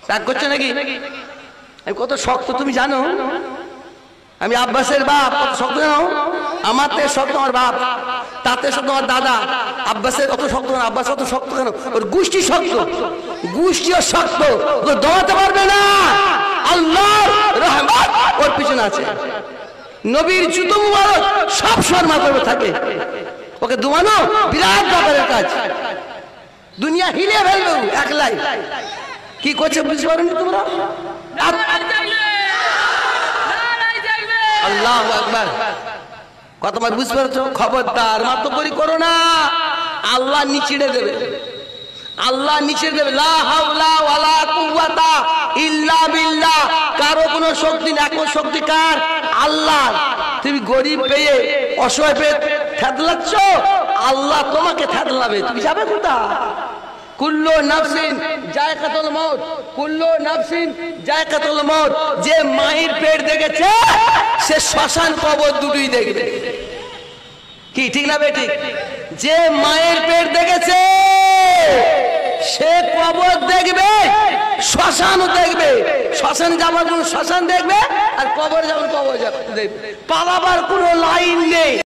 রাগ করছো নাকি? আমি কত শক্ত তুমি জানো? আমি আব্বাসের বাপ, কত শক্ত জানো? আমার থেকে শক্ত আমার বাপ, তাতে শক্ত আমার দাদা। আব্বাসের অত শক্ত কেন? আব্বাস অত শক্ত কেন? ওর গোষ্ঠী শক্ত, গোষ্ঠীও শক্ত, ওকে দমাতে পারবে না। আল্লাহর রহমত ওর পিছনে আছে। নবীর জুতো মুবারক সব সময় মাথার উপর থাকে। ওকে দমানো বিরাট ব্যাপারের কাজ। দুনিয়া হিলে ফেলবে একলাই। কি করছে বুঝতে পারোনি তোমরা? আল্লাহু আকবার। কথা বুঝতে পারছো? খবরদার মাতব্বরি করো না, আল্লাহ নিচড়ে দেবে, আল্লাহ নিচে দেবে। লা হাওলা ওয়ালা কুওয়াতা ইল্লা বিল্লাহ। কারো কোনো শক্তি না, একমাত্র শক্তি কার? আল্লাহ। তুমি গরিব পেয়ে অসহায় পেয়ে থেতলাচ্ছ, আল্লাহ তোমাকে থেতলাবে। তুমি যাবে কোথায়? কুল্লু নাফসিন যায়কাতুল মউত, কুল্লু নাফসিন যায়কাতুল মউত। যে মায়ের পেট দেখেছে সে শ্মশান কবর দুটোই দেখবে। কি ঠিক না বেঠিক? যে মায়ের পেট দেখেছে সে কবর দেখবে, শ্মশানও দেখবে। শ্মশান যাবার জন্য শ্মশান দেখবে, আর কবর যাবার কবর দেখবে। পালাবার কোনো লাইন নেই।